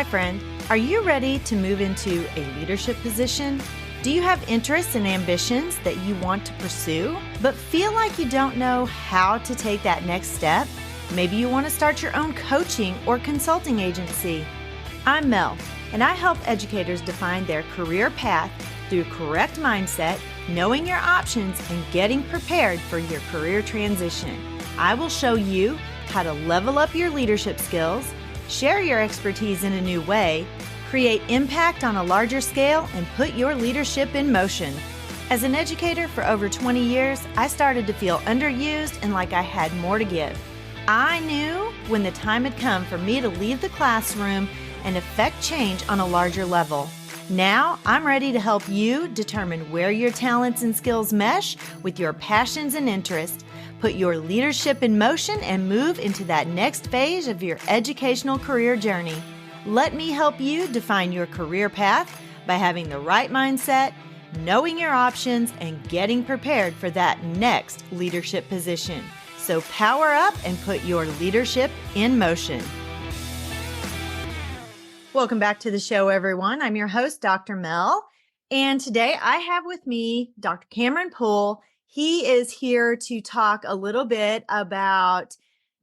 friend. Are you ready to move into a leadership position? Do you have interests and ambitions that you want to pursue, but feel like you don't know how to take that next step? Maybe you want to start your own coaching or consulting agency. I'm Mel, and I help educators define their career path through correct mindset, knowing your options, and getting prepared for your career transition. I will show you how to level up your leadership skills, share your expertise in a new way, create impact on a larger scale, and put your leadership in motion. As an educator for over 20 years, I started to feel underused and like I had more to give. I knew when the time had come for me to leave the classroom and affect change on a larger level. Now, I'm ready to help you determine where your talents and skills mesh with your passions and interests, put your leadership in motion, and move into that next phase of your educational career journey. Let me help you define your career path by having the right mindset, knowing your options, and getting prepared for that next leadership position. So power up and put your leadership in motion. Welcome back to the show, everyone. I'm your host, Dr. Mel, and today I have with me Dr. Cameron Poole. He is here to talk a little bit about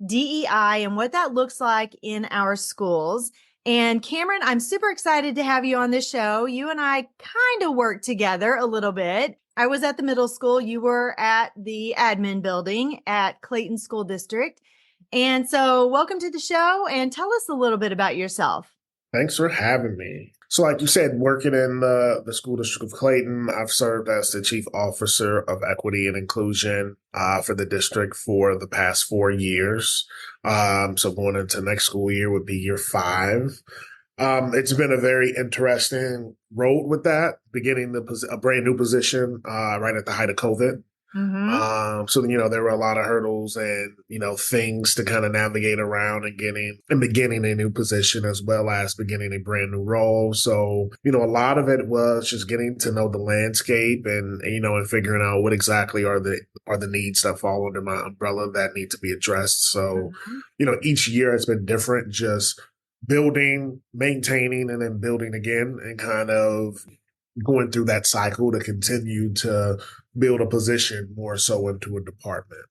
DEI and what that looks like in our schools. And Cameron, I'm super excited to have you on this show. You and I kind of work together a little bit. I was at the middle school. You were at the admin building at Clayton School District. And so welcome to the show and tell us a little bit about yourself. Thanks for having me. So like you said, working in the school district of Clayton, I've served as the chief officer of equity and inclusion for the district for the past 4 years. So going into next school year would be year 5. It's been a very interesting road with that, beginning a brand new position right at the height of COVID. Mm-hmm. So, there were a lot of hurdles and, things to kind of navigate around and beginning a new position as well as beginning a brand new role. So, a lot of it was just getting to know the landscape and figuring out what exactly are the needs that fall under my umbrella that need to be addressed. So, each year has been different, just building, maintaining, and then building again and kind of going through that cycle to continue to build a position more so into a department.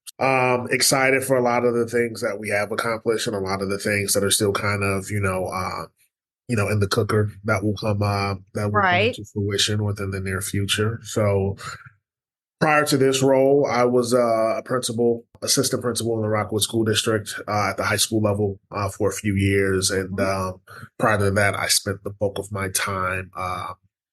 Excited for a lot of the things that we have accomplished and a lot of the things that are still kind of, in the cooker that will come to fruition within the near future. So prior to this role, I was a assistant principal in the Rockwood School District at the high school level for a few years. And prior to that, I spent the bulk of my time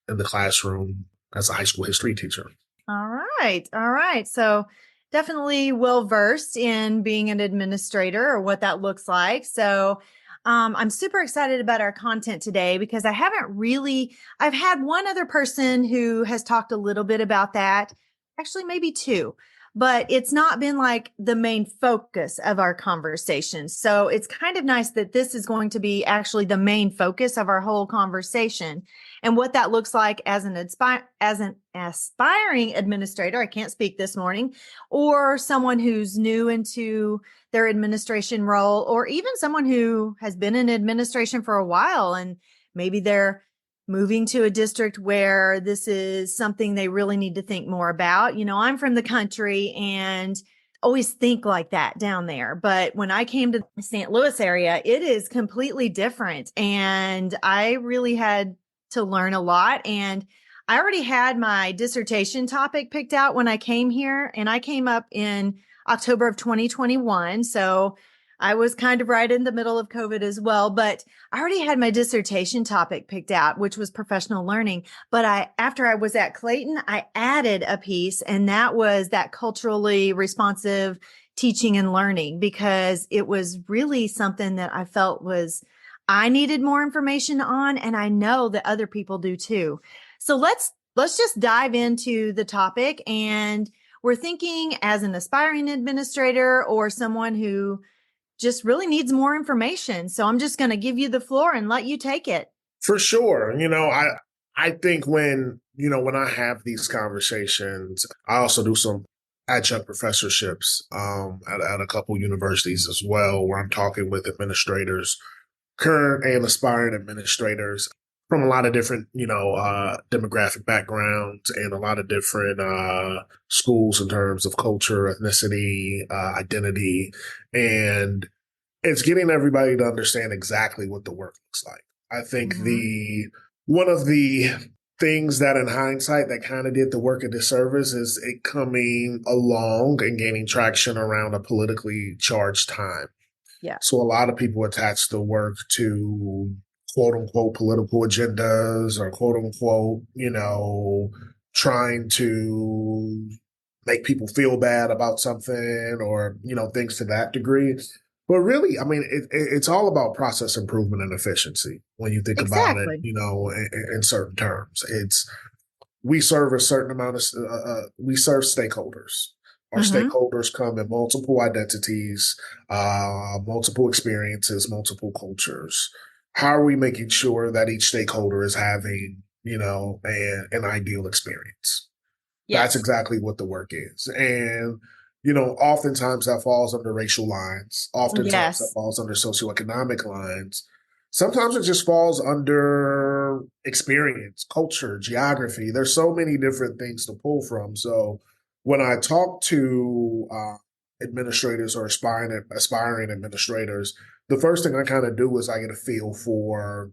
in the classroom as a high school history teacher. All right. So definitely well-versed in being an administrator or what that looks like. So I'm super excited about our content today because I've had one other person who has talked a little bit about that, actually maybe 2, but it's not been like the main focus of our conversation. So it's kind of nice that this is going to be actually the main focus of our whole conversation and what that looks like as an aspiring administrator. I can't speak this morning, or someone who's new into their administration role, or even someone who has been in administration for a while and maybe they're moving to a district where this is something they really need to think more about. I'm from the country and always think like that down there. But when I came to the St. Louis area, it is completely different. And I really had to learn a lot. And I already had my dissertation topic picked out when I came here, and I came up in October of 2021. So I was kind of right in the middle of COVID as well, but I already had my dissertation topic picked out, which was professional learning. But after I was at Clayton, I added a piece, and that was that culturally responsive teaching and learning, because it was really something that I felt I needed more information on, and I know that other people do too. So let's just dive into the topic. And we're thinking as an aspiring administrator or someone who just really needs more information. So I'm just going to give you the floor and let you take it. For sure. I think when I have these conversations, I also do some adjunct professorships at a couple universities as well, where I'm talking with administrators current and aspiring administrators from a lot of different, demographic backgrounds and a lot of different schools in terms of culture, ethnicity, identity, and it's getting everybody to understand exactly what the work looks like. I think Mm-hmm. the one of the things that in hindsight that kind of did the work a disservice is it coming along and gaining traction around a politically charged time. Yeah. So a lot of people attach the work to quote unquote political agendas or quote unquote, trying to make people feel bad about something or, things to that degree. But really, I mean, it's all about process improvement and efficiency when you think about it, Exactly. in certain terms. We serve a certain amount of, we serve stakeholders. Our Mm-hmm. stakeholders come in multiple identities, multiple experiences, multiple cultures. How are we making sure that each stakeholder is having, an ideal experience? That's Yes. exactly what the work is. And, oftentimes that falls under racial lines. Oftentimes that Yes. falls under socioeconomic lines. Sometimes it just falls under experience, culture, geography. There's so many different things to pull from. So when I talk to administrators or aspiring administrators, the first thing I kind of do is I get a feel for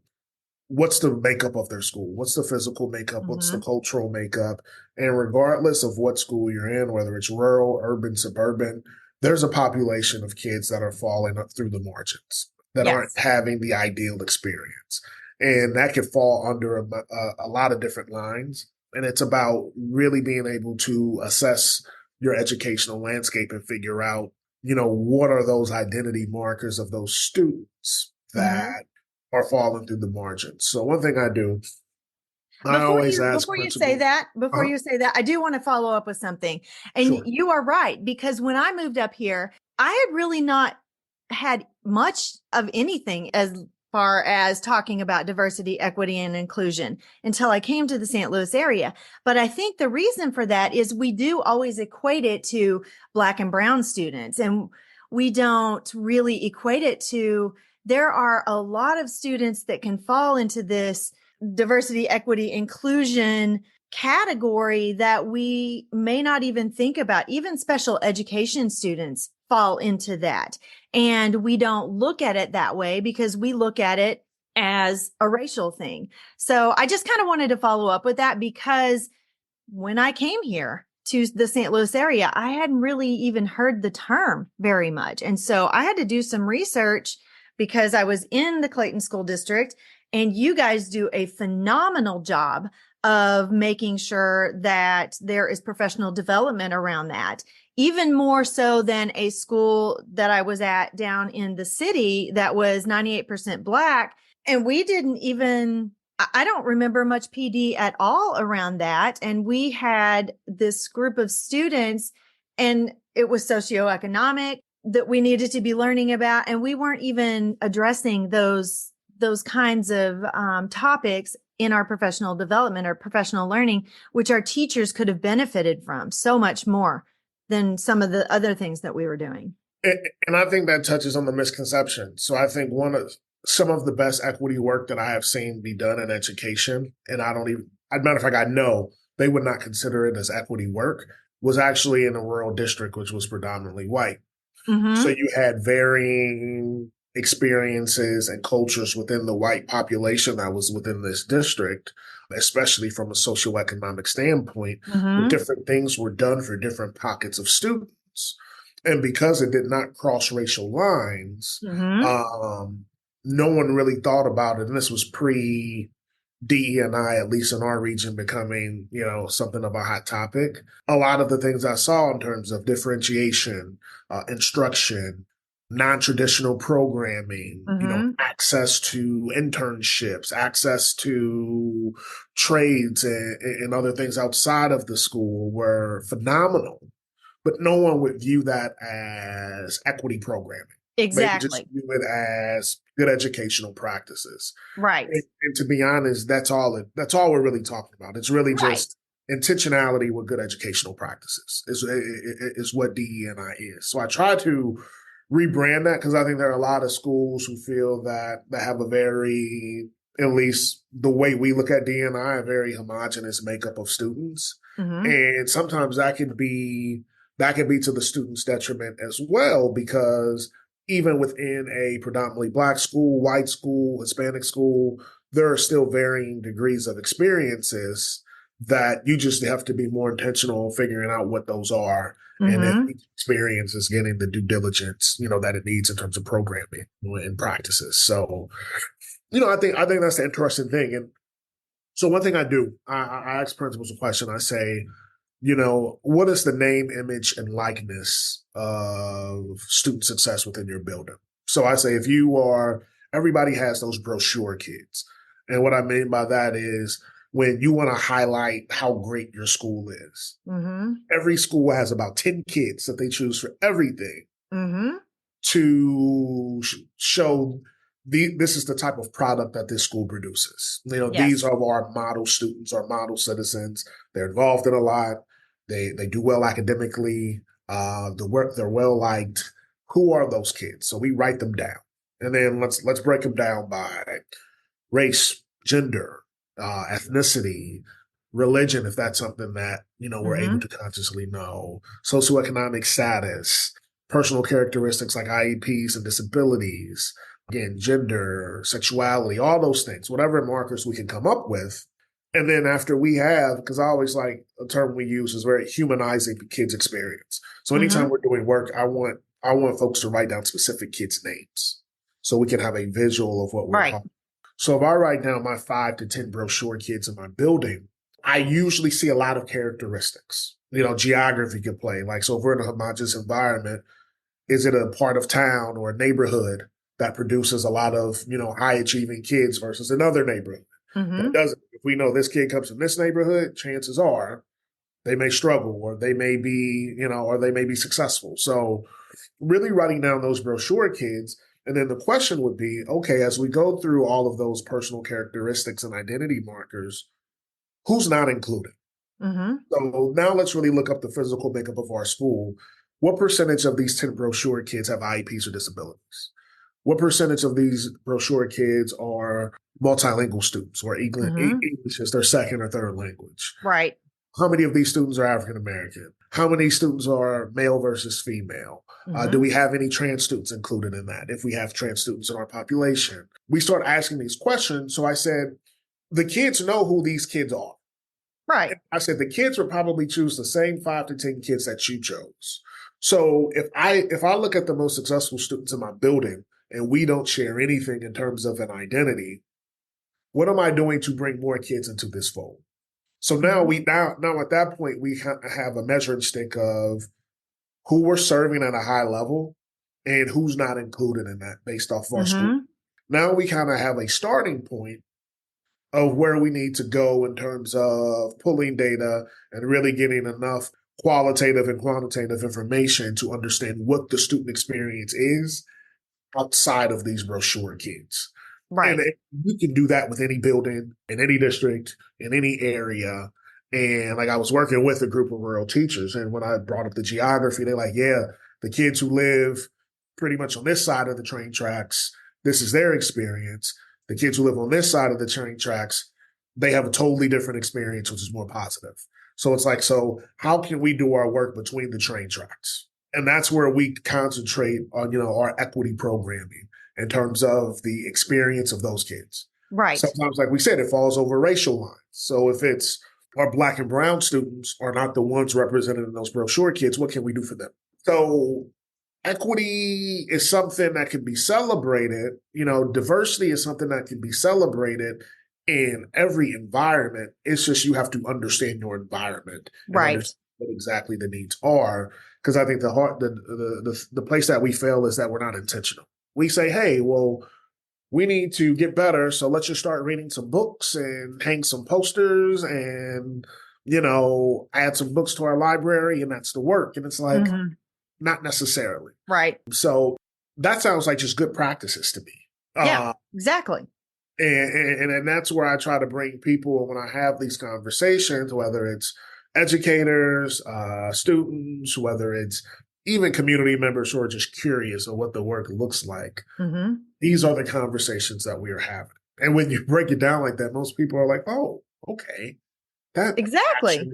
what's the makeup of their school? What's the physical makeup? What's the Mm-hmm. cultural makeup? And regardless of what school you're in, whether it's rural, urban, suburban, there's a population of kids that are falling up through the margins that aren't Yes. having the ideal experience. And that could fall under a lot of different lines. And it's about really being able to assess your educational landscape and figure out, what are those identity markers of those students Mm-hmm. that are falling through the margins. So one thing I do, I always ask principals. Before Uh-huh, you say that, I do want to follow up with something. And sure. you are right, because when I moved up here, I had really not had much of anything as far as talking about diversity, equity, and inclusion until I came to the St. Louis area. But I think the reason for that is we do always equate it to Black and Brown students, and we don't really equate it to there are a lot of students that can fall into this diversity, equity, inclusion category that we may not even think about. Even special education students fall into that. And we don't look at it that way because we look at it as a racial thing. So I just kind of wanted to follow up with that because when I came here to the St. Louis area, I hadn't really even heard the term very much. And so I had to do some research because I was in the Clayton School District, and you guys do a phenomenal job of making sure that there is professional development around that, even more so than a school that I was at down in the city that was 98% Black. And we didn't even, I don't remember much PD at all around that. And we had this group of students, and it was socioeconomic that we needed to be learning about. And we weren't even addressing those kinds of topics in our professional development or professional learning, which our teachers could have benefited from so much more than some of the other things that we were doing. And I think that touches on the misconception. So I think some of the best equity work that I have seen be done in education, and I don't even, as a matter of fact, I know they would not consider it as equity work, was actually in a rural district, which was predominantly white. So Mm-hmm. you had varying experiences and cultures within the white population that was within this district, especially from a socioeconomic standpoint, where Mm-hmm. different things were done for different pockets of students. And because it did not cross racial lines, Mm-hmm. um, no one really thought about it. And this was pre DE&I, at least in our region, becoming, something of a hot topic. A lot of the things I saw in terms of differentiation, instruction, non-traditional programming, Mm-hmm. access to internships, access to trades and other things outside of the school were phenomenal. But no one would view that as equity programming. They would just Exactly. view it as good educational practices. Right. And to be honest, that's all we're really talking about. It's really Right. just intentionality with good educational practices is what DE&I is. So I try to rebrand that, because I think there are a lot of schools who feel that have a very, at least the way we look at D&I, a very homogenous makeup of students. Mm-hmm. And sometimes that can be to the student's detriment as well, because even within a predominantly Black school, white school, Hispanic school, there are still varying degrees of experiences that you just have to be more intentional figuring out what those are. And if Mm-hmm. each experience is getting the due diligence, that it needs in terms of programming and practices. So, I think that's the interesting thing. And so one thing I do, I ask principals a question. I say, what is the name, image, and likeness of student success within your building? So I say, everybody has those brochure kids. And what I mean by that is when you want to highlight how great your school is, Mm-hmm. every school has about 10 kids that they choose for everything Mm-hmm. to show this is the type of product that this school produces. These Yes. are our model students, our model citizens. They're involved in a lot. They do well academically. They're well liked. Who are those kids? So we write them down, and then let's break them down by race, gender, ethnicity, religion, if that's something that we're able Mm-hmm. to consciously know, socioeconomic status, personal characteristics like IEPs and disabilities, again, gender, sexuality, all those things, whatever markers we can come up with. And then after we have, because I always like a term we use is very humanizing the kids' experience. So anytime Mm-hmm. we're doing work, I want folks to write down specific kids' names so we can have a visual of what we're Right. talking. So if I write down my 5 to 10 brochure kids in my building, I usually see a lot of characteristics. Geography can play. Like, so if we're in a homogeneous environment, is it a part of town or a neighborhood that produces a lot of, high achieving kids versus another neighborhood that Mm-hmm. doesn't? If we know this kid comes from this neighborhood, chances are they may struggle or they may be, or they may be successful. So really writing down those brochure kids. And then the question would be, okay, as we go through all of those personal characteristics and identity markers, who's not included? Mm-hmm. So now let's really look up the physical makeup of our school. What percentage of these 10 brochure kids have IEPs or disabilities? What percentage of these brochure kids are multilingual students or Mm-hmm. English is their second or third language? Right. How many of these students are African American? How many students are male versus female? Do Mm-hmm. we have any trans students included in that? If we have trans students in our population, we start asking these questions. So I said, the kids know who these kids are. Right. I said, the kids would probably choose the same 5 to 10 kids that you chose. So if I look at the most successful students in my building and we don't share anything in terms of an identity, what am I doing to bring more kids into this fold? So now now at that point, we have a measuring stick of who we're serving at a high level and who's not included in that based off of our school. Mm-hmm. Now we kind of have a starting point of where we need to go in terms of pulling data and really getting enough qualitative and quantitative information to understand what the student experience is outside of these brochure kids. Right. And you can do that with any building, in any district, in any area. And like I was working with a group of rural teachers, and when I brought up the geography, they're like, yeah, the kids who live pretty much on this side of the train tracks, this is their experience. The kids who live on this side of the train tracks, they have a totally different experience, which is more positive. So it's like, so how can we do our work between the train tracks? And that's where we concentrate on, our equity programming in terms of the experience of those kids. Right. Sometimes, like we said, it falls over racial lines. So if it's our Black and brown students are not the ones represented in those brochure kids, what can we do for them? So equity is something that can be celebrated. Diversity is something that can be celebrated in every environment. It's just you have to understand your environment and Right. understand what exactly the needs are. Because I think the place that we fail is that we're not intentional. We say, hey, well, we need to get better, so let's just start reading some books and hang some posters and, add some books to our library, and that's the work. And it's like, Mm-hmm. not necessarily. Right. So that sounds like just good practices to me. Yeah, exactly. And that's where I try to bring people when I have these conversations, whether it's educators, students, whether it's even community members who are just curious of what the work looks like. Mm-hmm. These are the conversations that we are having. And when you break it down like that, most people are like, oh, okay. Exactly.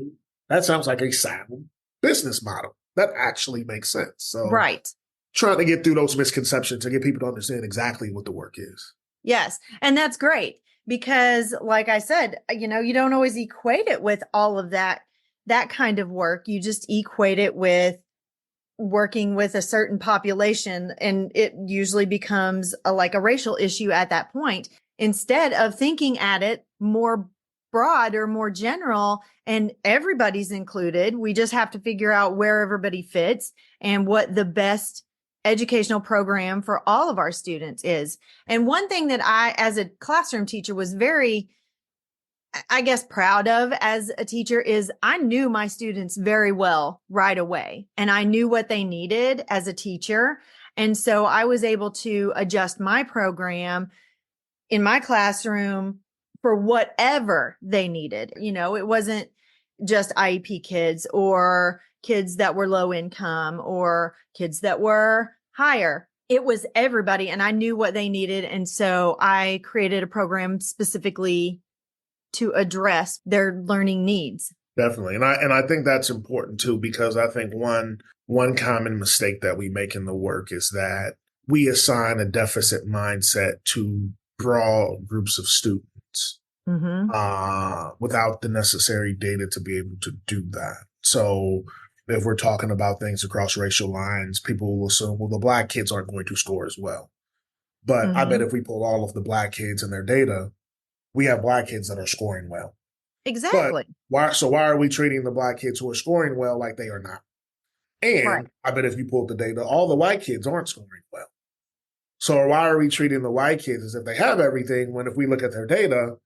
That sounds like a sound business model. That actually makes sense. So Right. trying to get through those misconceptions and get people to understand exactly what the work is. Yes. And that's great because, like I said, you don't always equate it with all of that kind of work. You just equate it with working with a certain population, and it usually becomes like a racial issue at that point, instead of thinking at it more broad or more general, and everybody's included. We just have to figure out where everybody fits and what the best educational program for all of our students is. And one thing that I, as a classroom teacher, was very, I guess, proud of as a teacher is I knew my students very well right away, and I knew what they needed as a teacher. And so I was able to adjust my program in my classroom for whatever they needed. It wasn't just IEP kids or kids that were low income or kids that were higher. It was everybody, and I knew what they needed. And so I created a program specifically to address their learning needs. Definitely. And I think that's important too, because I think one common mistake that we make in the work is that we assign a deficit mindset to broad groups of students without the necessary data to be able to do that. So if we're talking about things across racial lines, people will assume, well, the Black kids aren't going to score as well. But I bet if we pull all of the Black kids and their data, we have Black kids that are scoring well. Exactly. But why are we treating the Black kids who are scoring well like they are not? And Right. I bet if you pulled the data, all the white kids aren't scoring well. So why are we treating the white kids as if they have everything when if we look at their data,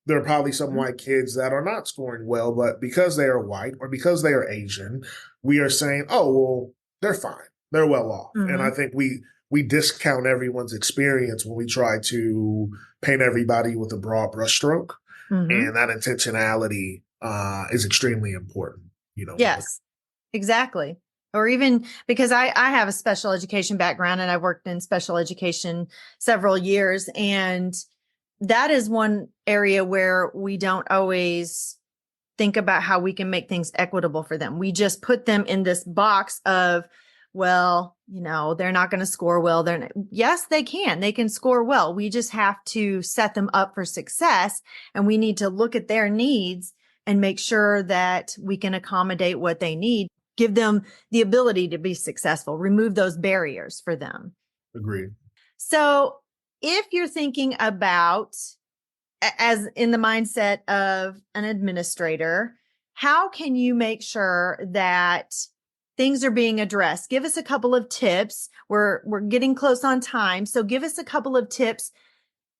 there are probably some white kids that are not scoring well, but because they are white or because they are Asian, we are saying, oh, well, they're fine. They're well off. And I think we discount everyone's experience when we try to paint everybody with a broad brushstroke. And that intentionality is extremely important, Yes, exactly. Or even because I have a special education background and I worked in special education several years. And that is one area where we don't always think about how we can make things equitable for them. We just put them in this box of, well, they're not going to score well. Yes, they can. They can score well. We just have to set them up for success, and we need to look at their needs and make sure that we can accommodate what they need, give them the ability to be successful, remove those barriers for them. Agreed. So if you're thinking about, as in the mindset of an administrator, how can you make sure that things are being addressed? Give us a couple of tips. We're getting close on time. So give us a couple of tips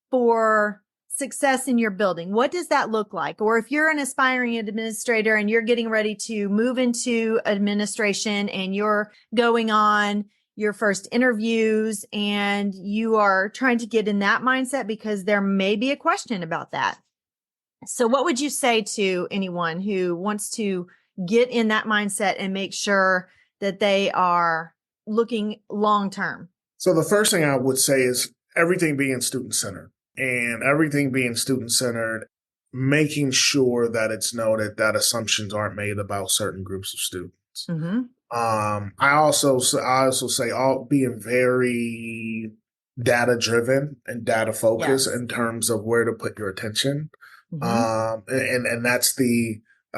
for success in your building. What does that look like? Or if you're an aspiring administrator and you're getting ready to move into administration and you're going on your first interviews and you are trying to get in that mindset because there may be a question about that. So what would you say to anyone who wants to get in that mindset and make sure that they are looking long term? So the first thing I would say is everything being student-centered. And everything being student-centered, making sure that it's noted that assumptions aren't made about certain groups of students. I also say being very data-driven and data-focused in terms of where to put your attention. And I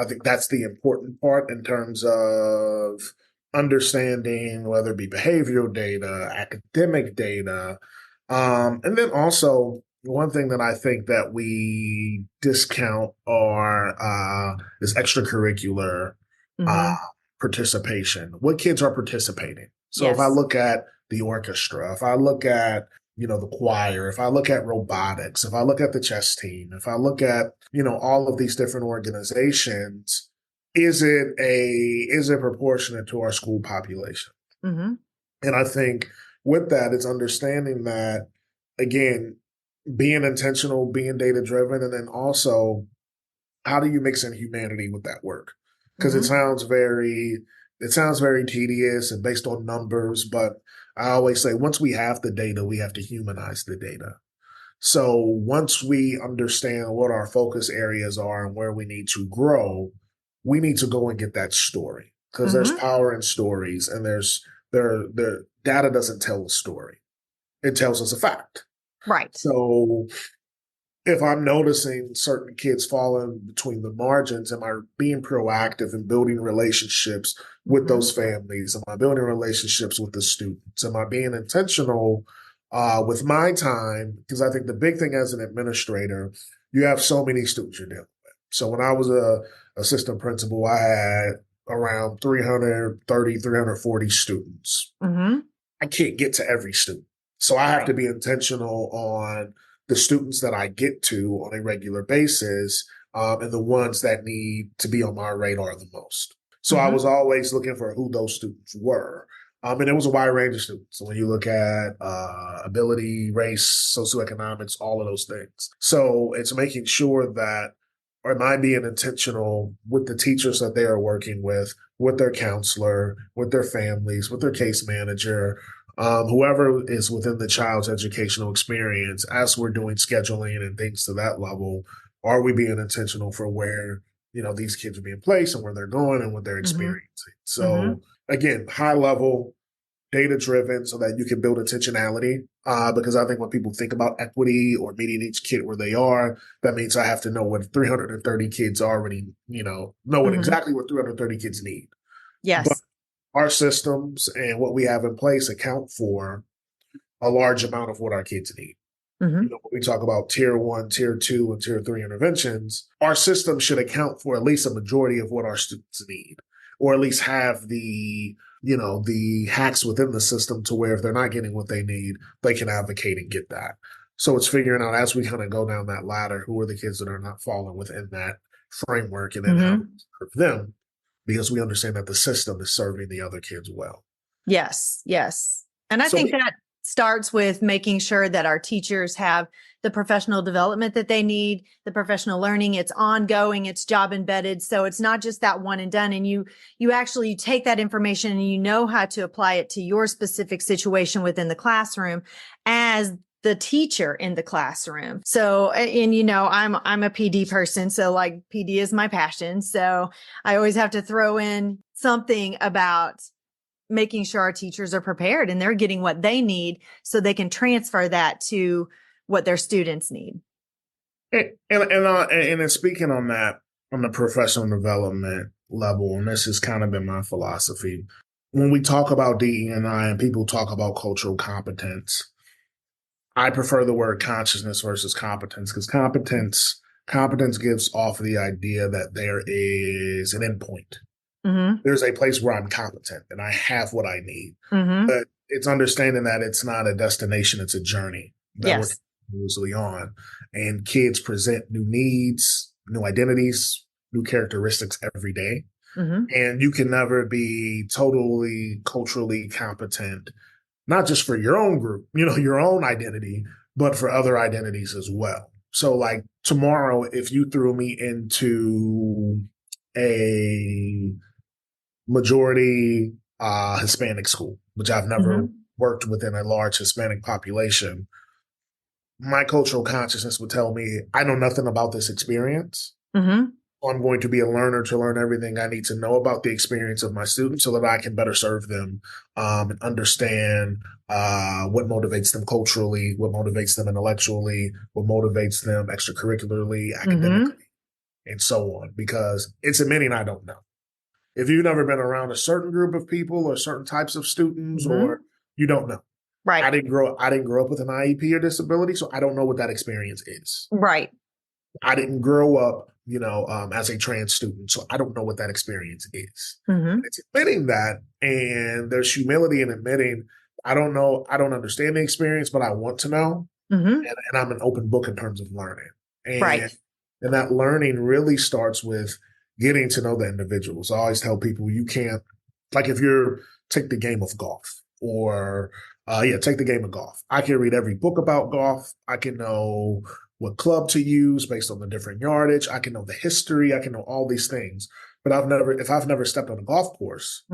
think that's the important part in terms of understanding whether it be behavioral data, academic data, and then also one thing that I think that we discount is extracurricular participation. What kids are participating? So if I look at the orchestra, if I look at the choir, if I look at robotics, if I look at the chess team, if I look at all of these different organizations, is it proportionate to our school population? And I think with that, it's understanding that, again, being intentional, being data driven, and then also how do you mix in humanity with that work? Because it sounds very It sounds very tedious and based on numbers, but I always say once we have the data, we have to humanize the data. So once we understand what our focus areas are and where we need to grow, we need to go and get that story because there's Mm-hmm. power in stories, and there data doesn't tell a story. It tells us a fact. Right. So if I'm noticing certain kids falling between the margins, am I being proactive in building relationships with Mm-hmm. those families? Am I building relationships with the students? Am I being intentional with my time? Because I think the big thing as an administrator, you have so many students you're dealing with. So when I was a assistant principal, I had around 330, 340 students. Mm-hmm. I can't get to every student. So I have Right. to be intentional on the students that I get to on a regular basis, and the ones that need to be on my radar the most. So I Mm-hmm. was always looking for who those students were. And it was a wide range of students. So when you look at ability, race, socioeconomics, all of those things. So it's making sure that, or am I being intentional with the teachers that they are working with their counselor, with their families, with their case manager, whoever is within the child's educational experience, as we're doing scheduling and things to that level, are we being intentional for where, these kids are being placed and where they're going and what they're Mm-hmm. experiencing? Mm-hmm. So again, high level, data driven so that you can build intentionality. Because I think when people think about equity or meeting each kid where they are, that means I have to know what 330 kids already, know what Mm-hmm. exactly what 330 kids need. But Yes. our systems and what we have in place account for a large amount of what our kids need. Mm-hmm. When we talk about tier one, tier two, and tier three interventions, our system should account for at least a majority of what our students need, or at least have the hacks within the system to where if they're not getting what they need, they can advocate and get that. So it's figuring out as we kind of go down that ladder, who are the kids that are not falling within that framework, and then how to Mm-hmm. serve them, because we understand that the system is serving the other kids well. Yes. Yes. And I So think that starts with making sure that our teachers have the professional development that they need, the professional learning. It's ongoing, it's job embedded. So it's not just that one and done. And you actually take that information and you know how to apply it to your specific situation within the classroom as the teacher in the classroom. So, and I'm a PD person. So like PD is my passion. So I always have to throw in something about making sure our teachers are prepared and they're getting what they need so they can transfer that to what their students need. and then speaking on that, on the professional development level, and this has kind of been my philosophy. When we talk about DE&I and people talk about cultural competence, I prefer the word consciousness versus competence, because competence gives off the idea that there is an endpoint. Mm-hmm. There's a place where I'm competent and I have what I need. Mm-hmm. But it's understanding that it's not a destination, it's a journey that we're Yes. continuously on. And kids present new needs, new identities, new characteristics every day. Mm-hmm. And you can never be totally culturally competent, not just for your own group, your own identity, but for other identities as well. So like tomorrow, if you threw me into a majority Hispanic school, which I've never Mm-hmm. worked within a large Hispanic population, my cultural consciousness would tell me I know nothing about this experience. Mm-hmm. I'm going to be a learner to learn everything I need to know about the experience of my students so that I can better serve them, and understand what motivates them culturally, what motivates them intellectually, what motivates them extracurricularly, Mm-hmm. academically, and so on. Because it's admitting I don't know. If you've never been around a certain group of people or certain types of students, Mm-hmm. or you don't know. I Right. didn't grow up with an IEP or disability, so I don't know what that experience is. Right. I didn't grow up, as a trans student, so I don't know what that experience is. Mm-hmm. And it's admitting that, and there's humility in admitting I don't know, I don't understand the experience, but I want to know, Mm-hmm. and I'm an open book in terms of learning. Right. And that learning really starts with getting to know the individuals. I always tell people you can't, like if you're, take the game of golf or, take the game of golf. I can read every book about golf. I can know what club to use based on the different yardage. I can know the history. I can know all these things. But if I've never stepped on a golf course,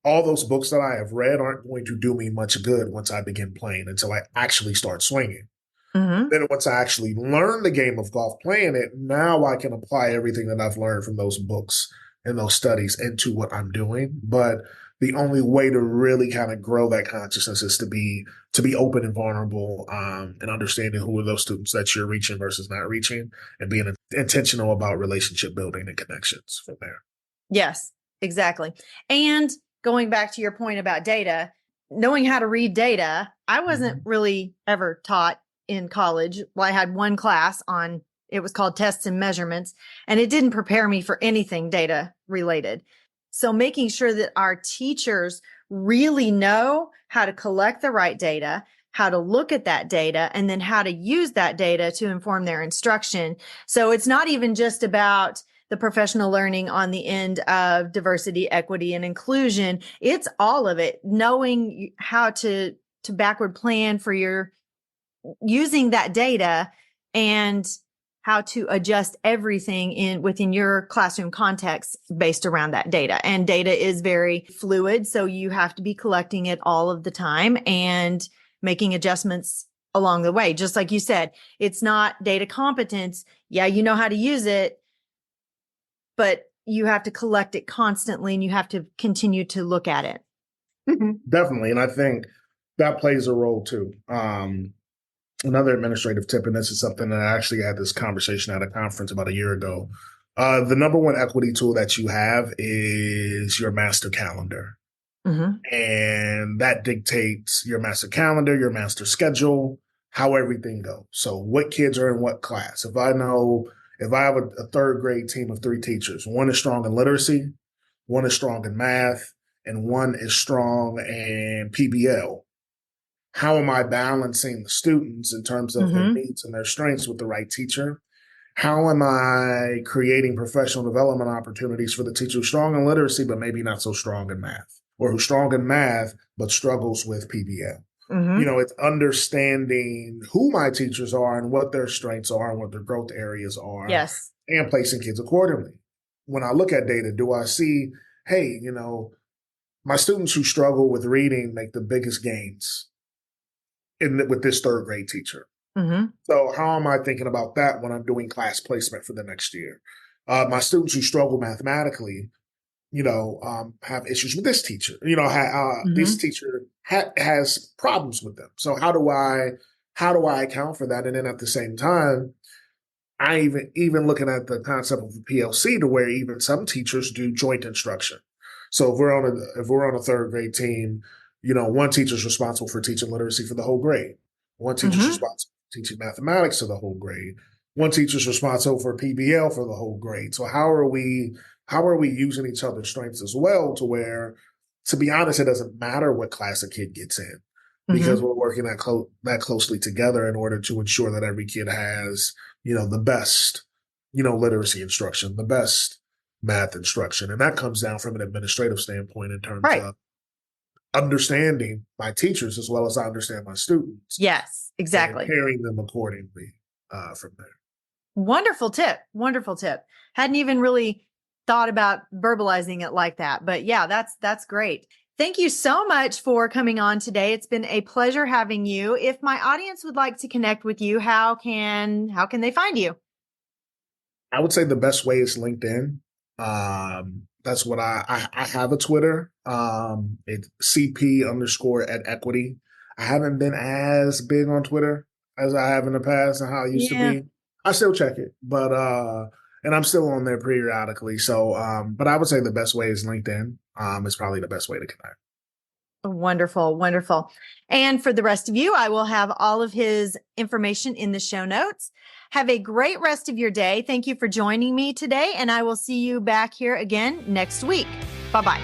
all those books that I have read aren't going to do me much good once I begin playing until I actually start swinging. Then once I actually learn the game of golf playing it, now I can apply everything that I've learned from those books and those studies into what I'm doing. But the only way to really kind of grow that consciousness is to be open and vulnerable, and understanding who are those students that you're reaching versus not reaching, and being intentional about relationship building and connections from there. Yes, exactly. And going back to your point about data, knowing how to read data, I wasn't really ever taught in college. Well, I had one class on, it was called tests and measurements, and it didn't prepare me for anything data related. So making sure that our teachers really know how to collect the right data, how to look at that data, and then how to use that data to inform their instruction. So it's not even just about the professional learning on the end of diversity, equity, and inclusion. It's all of it, knowing how to backward plan for your using that data and how to adjust everything within your classroom context based around that data. And data is very fluid, so you have to be collecting it all of the time and making adjustments along the way. Just like you said, it's not data competence. Yeah, you know how to use it, but you have to collect it constantly and you have to continue to look at it. Definitely. And I think that plays a role too. Another administrative tip, and this is something that I actually had this conversation at a conference about a year ago. The number one equity tool that you have is your master calendar. And that dictates your master calendar, your master schedule, how everything goes. So what kids are in what class. If I have a third grade team of 3 teachers, one is strong in literacy, one is strong in math, and one is strong in PBL. How am I balancing the students in terms of their needs and their strengths with the right teacher? How am I creating professional development opportunities for the teacher who's strong in literacy, but maybe not so strong in math, or who's strong in math, but struggles with PBL? It's understanding who my teachers are and what their strengths are and what their growth areas are. Yes. And placing kids accordingly. When I look at data, do I see, hey, my students who struggle with reading make the biggest gains with this third grade teacher. So how am I thinking about that when I'm doing class placement for the next year? My students who struggle mathematically, have issues with this teacher. This teacher has problems with them. So how do I account for that? And then at the same time, I even looking at the concept of the PLC, to where even some teachers do joint instruction. So if we're on a third grade team, one teacher's responsible for teaching literacy for the whole grade. One teacher's responsible for teaching mathematics to the whole grade. One teacher's responsible for PBL for the whole grade. So how are we using each other's strengths as well, to where, to be honest, it doesn't matter what class a kid gets in, because we're working that closely together in order to ensure that every kid has, the best, literacy instruction, the best math instruction. And that comes down from an administrative standpoint in terms of understanding my teachers as well as I understand my students. Yes, exactly. And pairing them accordingly from there. Wonderful tip. Wonderful tip. Hadn't even really thought about verbalizing it like that, but yeah, that's great. Thank you so much for coming on today. It's been a pleasure having you. If my audience would like to connect with you, how can they find you? I would say the best way is LinkedIn. That's what I have a Twitter. It's CP_@equity. I haven't been as big on Twitter as I have in the past and how I used to be. I still check it, but and I'm still on there periodically. So, but I would say the best way is LinkedIn. It's probably the best way to connect. Wonderful, wonderful. And for the rest of you, I will have all of his information in the show notes. Have a great rest of your day. Thank you for joining me today, and I will see you back here again next week. Bye-bye.